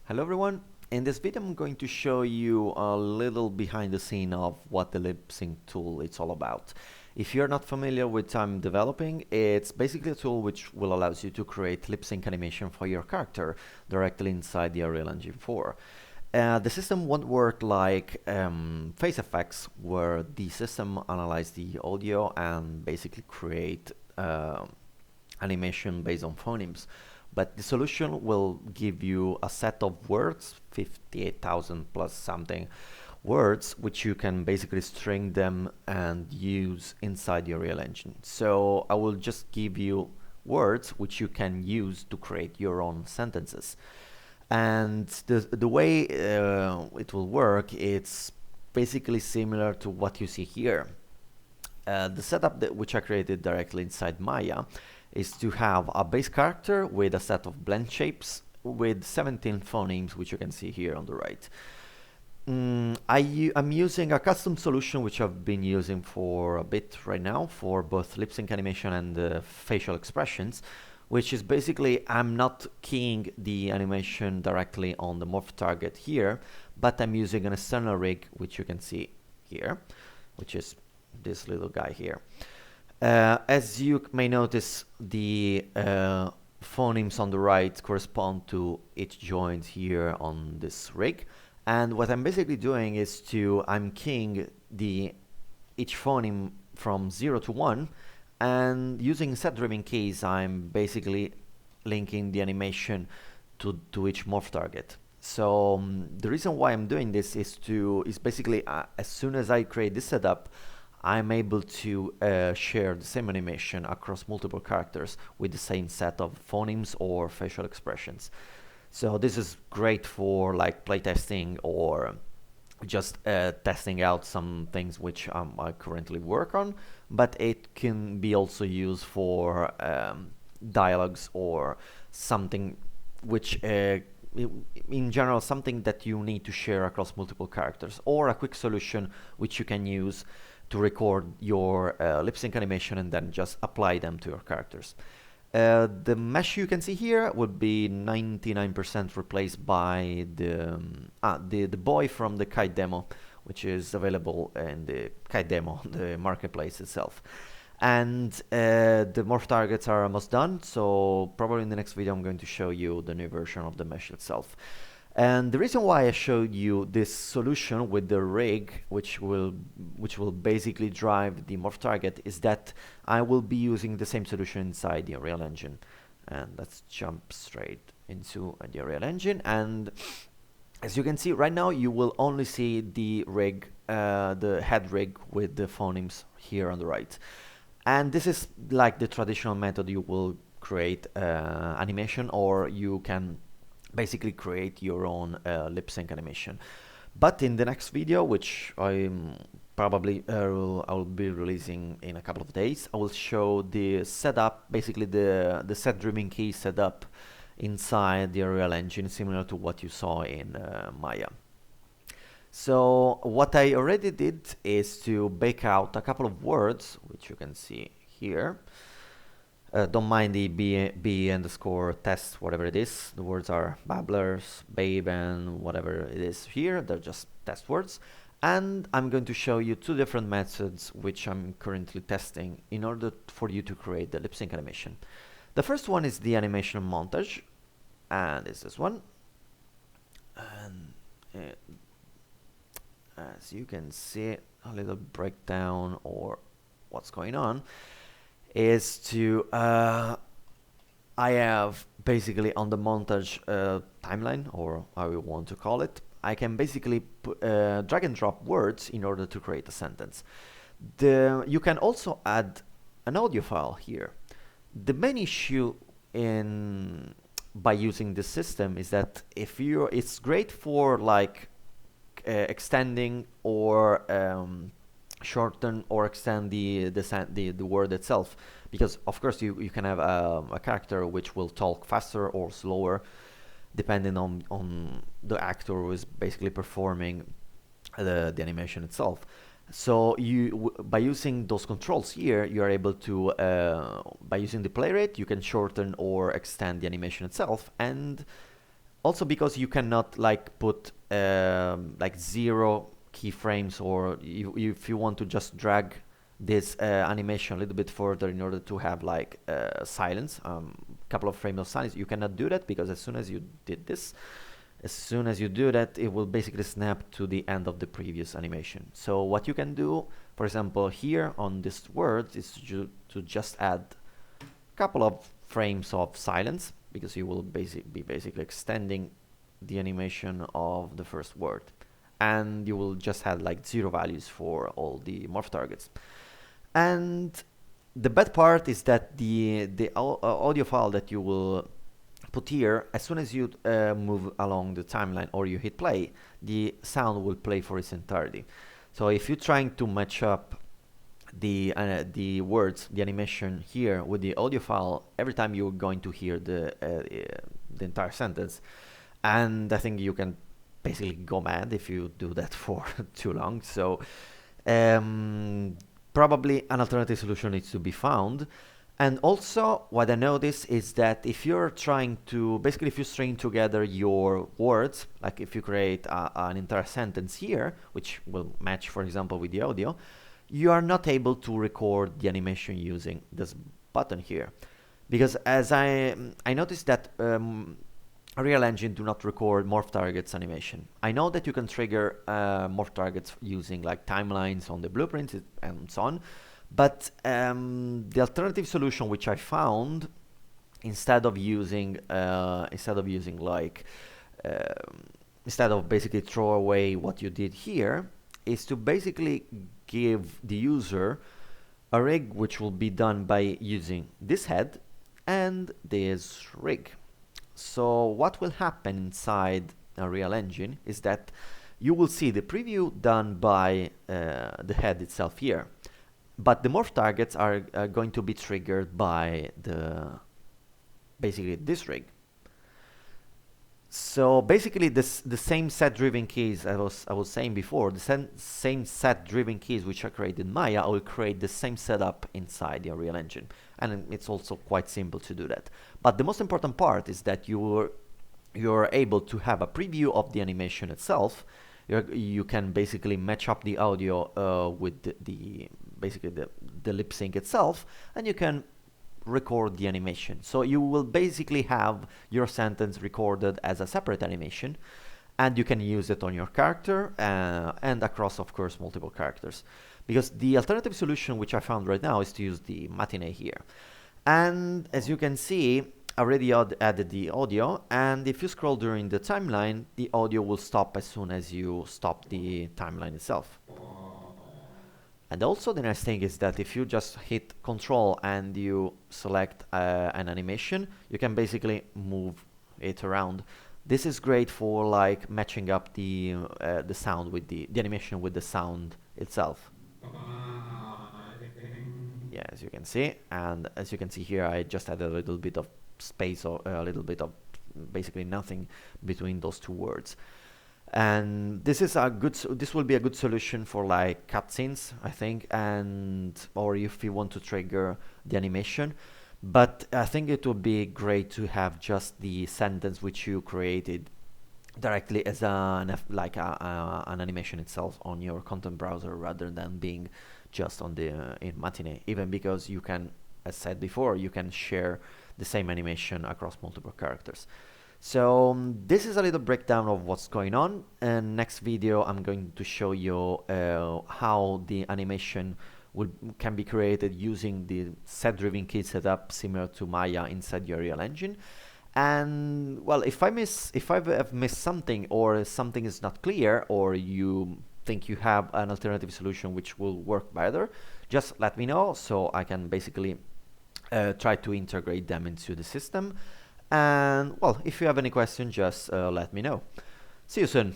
Hello everyone. In this video I'm going to show you a little behind the scene of what the Lipsync tool is all about. If you're not familiar with what I'm developing, it's basically a tool which will allow you to create lip sync animation for your character directly inside the Unreal Engine 4. The system won't work like face effects, where the system analyzes the audio and basically create animation based on phonemes. But the solution will give you a set of words, 58,000 plus something words, which you can basically string them and use inside your Unreal Engine. So I will just give you words which you can use to create your own sentences. And the way it will work, it's basically similar to what you see here. The setup which I created directly inside Maya is to have a base character with a set of blend shapes with 17 phonemes, which you can see here on the right. I'm using a custom solution which I've been using for a bit right now for both lip sync animation and facial expressions, which is basically I'm not keying the animation directly on the morph target here, but I'm using an external rig, which you can see here, which is this little guy here. As you may notice, the phonemes on the right correspond to each joint here on this rig. And what I'm basically doing is I'm keying each phoneme from 0 to 1, and using set-driven keys, I'm basically linking the animation to each morph target. So the reason why I'm doing this is basically as soon as I create this setup, I'm able to share the same animation across multiple characters with the same set of phonemes or facial expressions. So this is great for like playtesting or just testing out some things which I currently work on, but it can be also used for dialogues or something which in general something that you need to share across multiple characters, or a quick solution which you can use to record your lip sync animation and then just apply them to your characters. The mesh you can see here would be 99% replaced by the boy from the kite demo, which is available in the kite demo, the marketplace itself. And the morph targets are almost done, so probably in the next video I'm going to show you the new version of the mesh itself. And the reason why I showed you this solution with the rig, which will basically drive the morph target, is that I will be using the same solution inside the Unreal Engine. And let's jump straight into the Unreal Engine. And as you can see right now, you will only see the rig, the head rig with the phonemes here on the right. And this is like the traditional method you will create animation, or you can basically create your own lip sync animation. But in the next video, which I'm probably I'll be releasing in a couple of days, I will show the setup, basically the set-driven key setup inside the Unreal Engine, similar to what you saw in Maya. So what I already did is to bake out a couple of words, which you can see here. Don't mind the B underscore test, whatever it is. The words are babblers, babe, and whatever it is here. They're just test words. And I'm going to show you two different methods which I'm currently testing in order for you to create the lip sync animation. The first one is the animation montage, and it's this one. And as you can see, a little breakdown or what's going on is I have basically on the montage timeline, or how you want to call it, I can basically drag and drop words in order to create a sentence. You can also add an audio file here. The main issue by using this system is that it's great for like extending or shorten or extend the word itself, because of course you can have a character which will talk faster or slower depending on the actor who is basically performing the animation itself. So by using those controls here, you are able to by using the play rate, you can shorten or extend the animation itself, and Also because you cannot like put like 0 keyframes, or if you want to just drag this animation a little bit further in order to have like silence, couple of frames of silence, you cannot do that, because as soon as you did this, as soon as you do that, it will basically snap to the end of the previous animation. So what you can do, for example, here on this word, is to just add a couple of frames of silence, because you will be basically extending the animation of the first word, and you will just have like 0 values for all the morph targets. And the bad part is that the audio file that you will put here, as soon as you move along the timeline or you hit play, the sound will play for its entirety. So if you're trying to match up the words, the animation here with the audio file, every time you're going to hear the entire sentence, and I think you can basically go mad if you do that for too long. So probably an alternative solution needs to be found. And also, what I notice is that if you're trying to, basically if you string together your words, like if you create an entire sentence here, which will match, for example, with the audio, you are not able to record the animation using this button here. Because as I noticed that Unreal Engine do not record morph targets animation. I know that you can trigger morph targets using like timelines on the blueprints and so on, but the alternative solution which I found, instead of basically throw away what you did here, is to basically give the user a rig which will be done by using this head and this rig. So what will happen inside Unreal Engine is that you will see the preview done by the head itself here, but the morph targets are going to be triggered by basically this rig. So basically the same set driven keys I was saying before, the same set driven keys which are created in Maya, I will create the same setup inside the Unreal Engine, and it's also quite simple to do that. But the most important part is that you're able to have a preview of the animation itself. You can basically match up the audio with basically the lip sync itself, and you can record the animation. So you will basically have your sentence recorded as a separate animation, and you can use it on your character and across, of course, multiple characters. Because the alternative solution which I found right now is to use the matinee here. And as you can see, I already added the audio, and if you scroll during the timeline, the audio will stop as soon as you stop the timeline itself. And also the nice thing is that if you just hit Control and you select an animation, you can basically move it around. This is great for like matching up the sound with the animation with the sound itself. Yeah, as you can see, and as you can see here, I just added a little bit of space, or a little bit of basically nothing between those two words. And this will be a good solution for like cutscenes, I think, or if you want to trigger the animation. But I think it would be great to have just the sentence which you created directly as an animation itself on your content browser, rather than being just on in Matinee. Even because you can, as said before, you can share the same animation across multiple characters. So this is a little breakdown of what's going on, and next video I'm going to show you how the animation can be created using the set-driven key setup similar to Maya inside your Unreal Engine. And well, if I have missed something, or something is not clear, or you think you have an alternative solution which will work better, just let me know, so I can basically try to integrate them into the system. And well, if you have any questions, just let me know. See you soon.